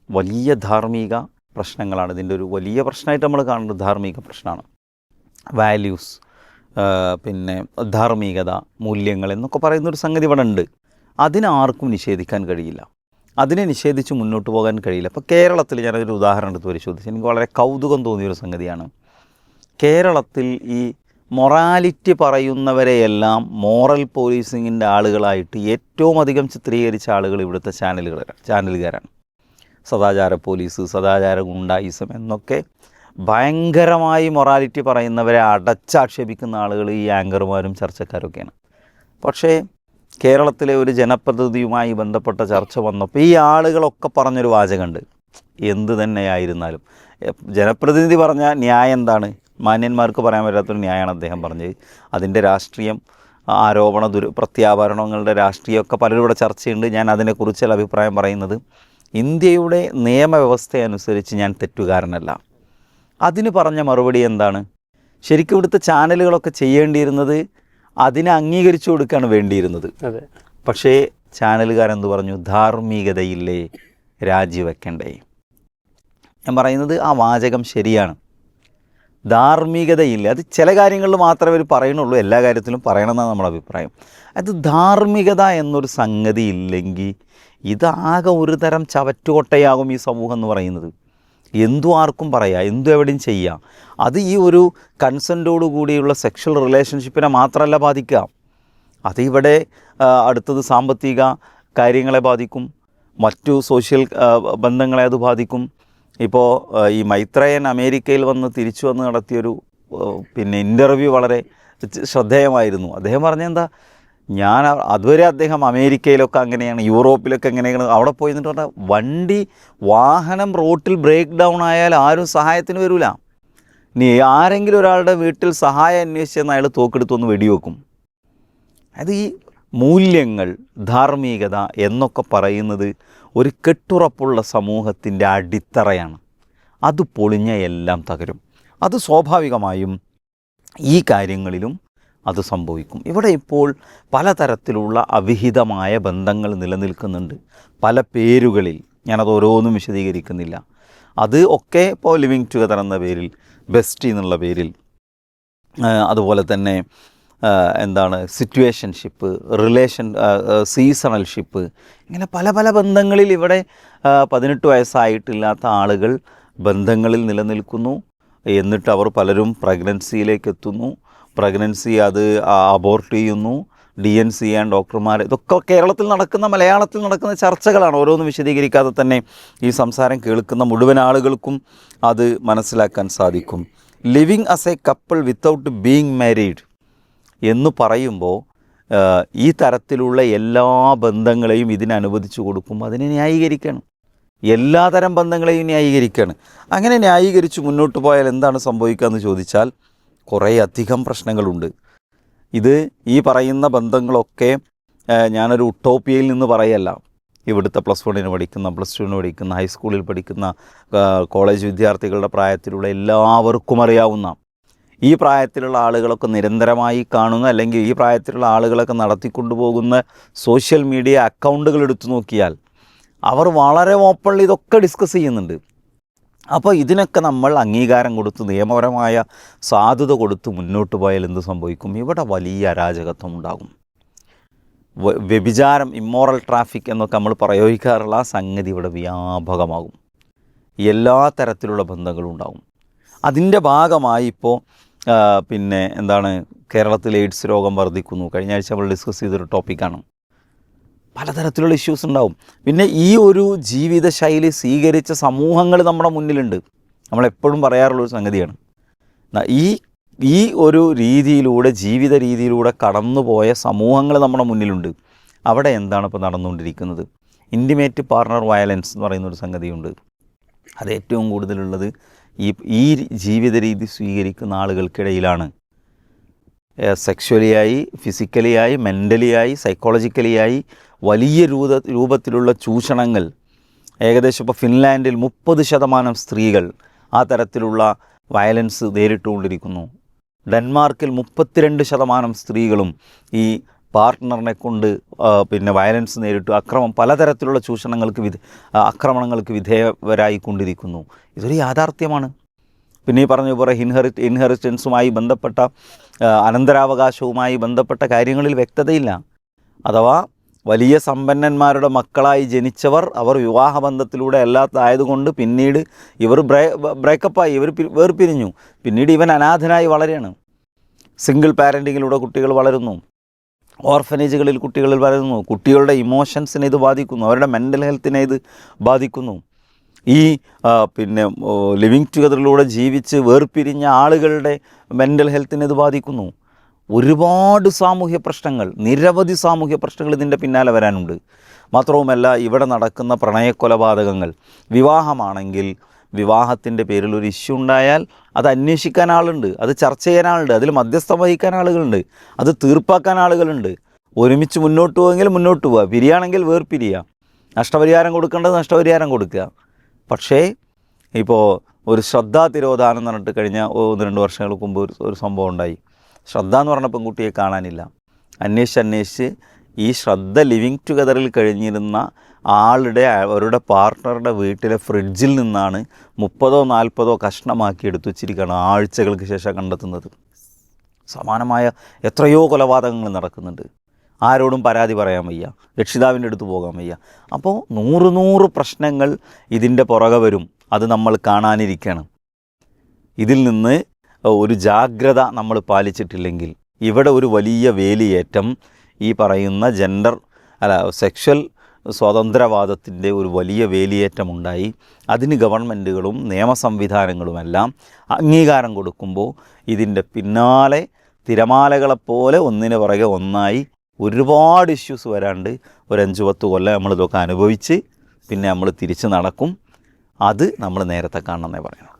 വലിയ ധാർമ്മിക പ്രശ്നങ്ങളാണ്. ഇതിൻ്റെ ഒരു വലിയ പ്രശ്നമായിട്ട് നമ്മൾ കാണുന്നത് ധാർമ്മിക പ്രശ്നമാണ്. വാല്യൂസ്, പിന്നെ ധാർമ്മികത, മൂല്യങ്ങൾ എന്നൊക്കെ പറയുന്നൊരു സംഗതി ഇവിടെ ഉണ്ട്. അതിനാർക്കും നിഷേധിക്കാൻ കഴിയില്ല, അതിനെ നിഷേധിച്ച് മുന്നോട്ട് പോകാൻ കഴിയില്ല. ഇപ്പോൾ കേരളത്തിൽ ഞാനൊരു ഉദാഹരണം എടുത്ത് പരിശോധിച്ച് എനിക്ക് വളരെ കൗതുകം തോന്നിയൊരു സംഗതിയാണ്. കേരളത്തിൽ ഈ മൊറാലിറ്റി പറയുന്നവരെയെല്ലാം മോറൽ പോലീസിങ്ങിൻ്റെ ആളുകളായിട്ട് ഏറ്റവും അധികം ചിത്രീകരിച്ച ആളുകൾ ഇവിടുത്തെ ചാനലുകാരാണ്. സദാചാര പോലീസ്, സദാചാര ഗുണ്ടായിസം എന്നൊക്കെ ഭയങ്കരമായി മൊറാലിറ്റി പറയുന്നവരെ അടച്ചാക്ഷേപിക്കുന്ന ആളുകൾ ഈ ആങ്കർമാരും ചർച്ചക്കാരൊക്കെയാണ്. പക്ഷേ കേരളത്തിലെ ഒരു ജനപ്രതിനിധിയുമായി ബന്ധപ്പെട്ട ചർച്ച വന്നപ്പോൾ ഈ ആളുകളൊക്കെ പറഞ്ഞൊരു വാചകമുണ്ട്. എന്ത് തന്നെയായിരുന്നാലും ജനപ്രതിനിധി പറഞ്ഞ ന്യായം എന്താണ്? മാന്യന്മാർക്ക് പറയാൻ പറ്റാത്തൊരു ന്യായമാണ് അദ്ദേഹം പറഞ്ഞത്. അതിൻ്റെ രാഷ്ട്രീയം, ആരോപണ പ്രത്യാപരണങ്ങളുടെ രാഷ്ട്രീയമൊക്കെ പലരും ഇവിടെ ചർച്ചയുണ്ട്. ഞാൻ അതിനെക്കുറിച്ചുള്ള അഭിപ്രായം പറയുന്നത്, ഇന്ത്യയുടെ നിയമവ്യവസ്ഥയനുസരിച്ച് ഞാൻ തെറ്റുകാരനല്ല. അതിന് പറഞ്ഞ മറുപടി എന്താണ്? ശരിക്കും ഇവിടുത്തെ ചാനലുകളൊക്കെ ചെയ്യേണ്ടിയിരുന്നത് അതിനെ അംഗീകരിച്ചു കൊടുക്കുകയാണ് വേണ്ടിയിരുന്നത്. പക്ഷേ ചാനലുകാരെന്ത് പറഞ്ഞു? ധാർമ്മികതയില്ലേ, രാജിവെക്കണ്ടേ? ഞാൻ പറയുന്നത് ആ വാചകം ശരിയാണ്. ധാർമ്മികതയില്ല, അത് ചില കാര്യങ്ങളിൽ മാത്രമേ അവർ പറയുന്നുള്ളൂ, എല്ലാ കാര്യത്തിലും പറയണമെന്നാണ് നമ്മുടെ അഭിപ്രായം. അത് ധാർമ്മികത എന്നൊരു സംഗതി ഇല്ലെങ്കിൽ ഇതാകെ ഒരു തരം ചവറ്റുകൊട്ടയാകും ഈ സമൂഹം എന്ന് പറയുന്നത്. എന്തും ആർക്കും പറയാം, എന്തും എവിടെയും ചെയ്യാം. അത് ഈ ഒരു കൺസെൻറ്റോടു കൂടിയുള്ള സെക്ഷൽ റിലേഷൻഷിപ്പിനെ മാത്രമല്ല ബാധിക്കുക, അതിവിടെ അടുത്തത് സാമ്പത്തിക കാര്യങ്ങളെ ബാധിക്കും, മറ്റു സോഷ്യൽ ബന്ധങ്ങളെ അത് ബാധിക്കും. ഇപ്പോൾ ഈ മൈത്രേയൻ അമേരിക്കയിൽ വന്ന് തിരിച്ചു വന്ന് നടത്തിയൊരു ഇൻ്റർവ്യൂ വളരെ ശ്രദ്ധേയമായിരുന്നു. അദ്ദേഹം പറഞ്ഞെന്താ, ഞാൻ അതുവരെ അദ്ദേഹം അമേരിക്കയിലൊക്കെ അങ്ങനെയാണ്, യൂറോപ്പിലൊക്കെ എങ്ങനെയാണ്, അവിടെ പോയി എന്നിട്ട് പറഞ്ഞാൽ വാഹനം റോട്ടിൽ ബ്രേക്ക് ഡൗൺ ആയാൽ ആരും സഹായത്തിന് വരില്ല. ഇനി ആരെങ്കിലും ഒരാളുടെ വീട്ടിൽ സഹായം അന്വേഷിച്ചെന്ന് അയാൾ തോക്കെടുത്തൊന്ന് വെടിവെക്കും. അത് ഈ മൂല്യങ്ങൾ, ധാർമ്മികത എന്നൊക്കെ പറയുന്നത് ഒരു കെട്ടുറപ്പുള്ള സമൂഹത്തിൻ്റെ അടിത്തറയാണ്. അത് പൊളിഞ്ഞ എല്ലാം തകരും. അത് സ്വാഭാവികമായും ഈ കാര്യങ്ങളിലും അത് സംഭവിക്കും. ഇവിടെ ഇപ്പോൾ പലതരത്തിലുള്ള അവിഹിതമായ ബന്ധങ്ങൾ നിലനിൽക്കുന്നുണ്ട്, പല പേരുകളിൽ. ഞാനത് ഓരോന്നും വിശദീകരിക്കുന്നില്ല. അത് ഒക്കെ ഇപ്പോൾ ലിവിങ് ടുഗദർ എന്ന പേരിൽ, ബെസ്റ്റി എന്നുള്ള പേരിൽ, അതുപോലെ തന്നെ സിറ്റുവേഷൻഷിപ്പ്, സീസണൽഷിപ്പ്, ഇങ്ങനെ പല പല ബന്ധങ്ങളിൽ ഇവിടെ 18 വയസ്സായിട്ടില്ലാത്ത ആളുകൾ ബന്ധങ്ങളിൽ നിലനിൽക്കുന്നു. എന്നിട്ട് അവർ പലരും പ്രഗ്നൻസിയിലേക്ക് എത്തുന്നു, പ്രഗ്നൻസി അത് അബോർട്ട് ചെയ്യുന്നു, DNC ചെയ്യാൻ ഡോക്ടർമാർ. ഇതൊക്കെ കേരളത്തിൽ നടക്കുന്ന, മലയാളത്തിൽ നടക്കുന്ന ചർച്ചകളാണ്. ഓരോന്നും വിശദീകരിക്കാതെ തന്നെ ഈ സംസാരം കേൾക്കുന്ന മുഴുവൻ ആളുകൾക്കും അത് മനസ്സിലാക്കാൻ സാധിക്കും. Living as A couple without being married എന്ന് പറയുമ്പോൾ ഈ തരത്തിലുള്ള എല്ലാ ബന്ധങ്ങളെയും ഇതിനനുവദിച്ചു കൊടുക്കുമ്പോൾ അതിനെ ന്യായീകരിക്കണം. എല്ലാതരം ബന്ധങ്ങളെയും ന്യായീകരിക്കുകയാണ്. അങ്ങനെ ന്യായീകരിച്ച് മുന്നോട്ട് പോയാൽ എന്താണ് സംഭവിക്കുക എന്ന് ചോദിച്ചാൽ കുറേയധികം പ്രശ്നങ്ങളുണ്ട്. ഇത് ഈ പറയുന്ന ബന്ധങ്ങളൊക്കെ ഞാനൊരു ഉട്ടോപ്പിയയിൽ നിന്ന് പറയല്ല. ഇവിടുത്തെ +1 പഠിക്കുന്ന, +2 പഠിക്കുന്ന, ഹൈസ്കൂളിൽ പഠിക്കുന്ന, കോളേജ് വിദ്യാർത്ഥികളുടെ പ്രായത്തിലുള്ള എല്ലാവർക്കും അറിയാവുന്ന, ഈ പ്രായത്തിലുള്ള ആളുകളൊക്കെ നിരന്തരമായി കാണുന്ന, അല്ലെങ്കിൽ ഈ പ്രായത്തിലുള്ള ആളുകളൊക്കെ നടത്തിക്കൊണ്ടുപോകുന്ന സോഷ്യൽ മീഡിയ അക്കൗണ്ടുകൾ എടുത്തു നോക്കിയാൽ അവർ വളരെ ഓപ്പൺലി ഇതൊക്കെ ഡിസ്കസ് ചെയ്യുന്നുണ്ട്. അപ്പോൾ ഇതിനൊക്കെ നമ്മൾ അംഗീകാരം കൊടുത്ത് നിയമപരമായ സാധുത കൊടുത്ത് മുന്നോട്ട് പോയാൽ എന്ത് സംഭവിക്കും? ഇവിടെ വലിയ അരാജകത്വം ഉണ്ടാകും. വ്യഭിചാരം, ഇമ്മോറൽ ട്രാഫിക് എന്നൊക്കെ നമ്മൾ പ്രയോഗിക്കാറുള്ള ആ സംഗതി ഇവിടെ വ്യാപകമാകും. എല്ലാ തരത്തിലുള്ള ബന്ധങ്ങളും ഉണ്ടാകും. അതിൻ്റെ ഭാഗമായി ഇപ്പോൾ കേരളത്തിൽ എയ്ഡ്സ് രോഗം വർദ്ധിക്കുന്നു. കഴിഞ്ഞ ആഴ്ച നമ്മൾ ഡിസ്കസ് ചെയ്തൊരു ടോപ്പിക്കാണ്. പലതരത്തിലുള്ള ഇഷ്യൂസ് ഉണ്ടാവും. പിന്നെ ഈ ഒരു ജീവിതശൈലി സ്വീകരിച്ച സമൂഹങ്ങൾ നമ്മുടെ മുന്നിലുണ്ട്. നമ്മളെപ്പോഴും പറയാറുള്ളൊരു സംഗതിയാണ്, ഈ ഒരു രീതിയിലൂടെ, ജീവിത രീതിയിലൂടെ കടന്നുപോയ സമൂഹങ്ങൾ നമ്മുടെ മുന്നിലുണ്ട്. അവിടെ എന്താണ് ഇപ്പോൾ നടന്നുകൊണ്ടിരിക്കുന്നത്? ഇൻറ്റിമേറ്റ് പാർട്ണർ വയലൻസ് എന്ന് പറയുന്നൊരു സംഗതിയുണ്ട്. അത് ഏറ്റവും കൂടുതലുള്ളത് ഈ ജീവിത രീതി സ്വീകരിക്കുന്ന ആളുകൾക്കിടയിലാണ്. സെക്ഷുവലിയായി, ഫിസിക്കലിയായി, മെൻ്റലിയായി, സൈക്കോളജിക്കലിയായി വലിയ രൂപത്തിലുള്ള ചൂഷണങ്ങൾ. ഏകദേശം ഇപ്പോൾ ഫിൻലാൻഡിൽ 30% സ്ത്രീകൾ ആ തരത്തിലുള്ള വയലൻസ് നേരിട്ടുകൊണ്ടിരിക്കുന്നു. ഡെൻമാർക്കിൽ 32% സ്ത്രീകളും ഈ പാർട്ട്ണറിനെ കൊണ്ട് വയലൻസ് നേരിട്ടു, പലതരത്തിലുള്ള ആക്രമണങ്ങൾക്ക് വിധേയരായിക്കൊണ്ടിരിക്കുന്നു. ഇതൊരു യാഥാർത്ഥ്യമാണ്. പിന്നെ ഈ പറഞ്ഞ പോലെ ഇൻഹെറിറ്റൻസുമായി ബന്ധപ്പെട്ട, അനന്തരാവകാശവുമായി ബന്ധപ്പെട്ട കാര്യങ്ങളിൽ വ്യക്തതയില്ല. അഥവാ വലിയ സമ്പന്നന്മാരുടെ മക്കളായി ജനിച്ചവർ, അവർ വിവാഹബന്ധത്തിലൂടെ അല്ലാത്തതായതുകൊണ്ട് പിന്നീട് ഇവർ ബ്രേക്കപ്പായി, ഇവർ വേർപിരിഞ്ഞു. പിന്നീട് ഇവൻ അനാഥനായി വളരുകയാണ്. സിംഗിൾ പാരൻറ്റിങ്ങിലൂടെ കുട്ടികൾ വളരുന്നു. ഓർഫനേജുകളിൽ കുട്ടികളിൽ വളരുന്നു. കുട്ടികളുടെ ഇമോഷൻസിനെ ഇത് ബാധിക്കുന്നു. അവരുടെ മെൻ്റൽ ഹെൽത്തിനെ ഇത് ബാധിക്കുന്നു. ഈ ലിവിങ് ടുഗദറിലൂടെ ജീവിച്ച് വേർപിരിഞ്ഞ ആളുകളുടെ മെൻ്റൽ ഹെൽത്തിനെ ഇത് ബാധിക്കുന്നു. ഒരുപാട് സാമൂഹ്യ പ്രശ്നങ്ങൾ, നിരവധി സാമൂഹ്യ പ്രശ്നങ്ങൾ ഇതിൻ്റെ പിന്നാലെ വരാനുണ്ട്. മാത്രവുമല്ല, ഇവിടെ നടക്കുന്ന പ്രണയക്കൊലപാതകങ്ങൾ, വിവാഹമാണെങ്കിൽ വിവാഹത്തിൻ്റെ പേരിൽ ഒരു ഇഷ്യൂ ഉണ്ടായാൽ അത് അന്വേഷിക്കാൻ ആളുണ്ട്, അത് ചർച്ച ചെയ്യാൻ ആളുണ്ട്, അതിൽ മധ്യസ്ഥം വഹിക്കാൻ ആളുകളുണ്ട്, അത് തീർപ്പാക്കാൻ ആളുകളുണ്ട്. ഒരുമിച്ച് മുന്നോട്ട് പോവുമെങ്കിൽ മുന്നോട്ട് പോവുക, പിരിയാണെങ്കിൽ വേർപിരിയുക, നഷ്ടപരിഹാരം കൊടുക്കേണ്ടത് നഷ്ടപരിഹാരം കൊടുക്കുക. പക്ഷേ ഇപ്പോൾ ഒരു ശ്രദ്ധാ തിരോധാനം എന്ന് പറഞ്ഞിട്ട് കഴിഞ്ഞ 1-2 വർഷങ്ങൾക്ക് മുമ്പ് ഒരു സംഭവം ഉണ്ടായി. ശ്രദ്ധ എന്ന് പറഞ്ഞ പെൺകുട്ടിയെ കാണാനില്ല. അന്വേഷിച്ച് ഈ ശ്രദ്ധ ലിവിങ് ടുഗദറിൽ കഴിഞ്ഞിരുന്ന അവരുടെ പാർട്ട്ണറുടെ വീട്ടിലെ ഫ്രിഡ്ജിൽ നിന്നാണ് 30-40 കഷ്ണമാക്കി എടുത്തു വച്ചിരിക്കുകയാണ്. ആഴ്ചകൾക്ക് ശേഷം കണ്ടെത്തുന്നത്. സമാനമായ എത്രയോ കൊലപാതകങ്ങൾ നടക്കുന്നുണ്ട്. ആരോടും പരാതി പറയാൻ വയ്യ, രക്ഷിതാവിൻ്റെ അടുത്ത് പോകാൻ വയ്യ. അപ്പോൾ 100 പ്രശ്നങ്ങൾ ഇതിൻ്റെ പുറകെ വരും. അത് നമ്മൾ കാണാനിരിക്കണം. ഇതിൽ നിന്ന് ഒരു ജാഗ്രത നമ്മൾ പാലിച്ചിട്ടില്ലെങ്കിൽ ഇവിടെ ഒരു വലിയ വേലിയേറ്റം, ഈ പറയുന്ന സെക്ഷൽ സ്വാതന്ത്ര്യവാദത്തിൻ്റെ ഒരു വലിയ വേലിയേറ്റമുണ്ടായി. അതിന് ഗവൺമെൻറ്റുകളും നിയമ സംവിധാനങ്ങളുമെല്ലാം അംഗീകാരം കൊടുക്കുമ്പോൾ ഇതിൻ്റെ പിന്നാലെ തിരമാലകളെപ്പോലെ ഒന്നിന് പുറകെ ഒന്നായി ഒരുപാട് ഇഷ്യൂസ് വരാണ്ട് ഒരു 5-10 കൊല്ലം നമ്മളിതൊക്കെ അനുഭവിച്ച് പിന്നെ നമ്മൾ തിരിച്ച് നടക്കും. അത് നമ്മൾ നേരത്തെ കാണണമെന്നേ പറയണം.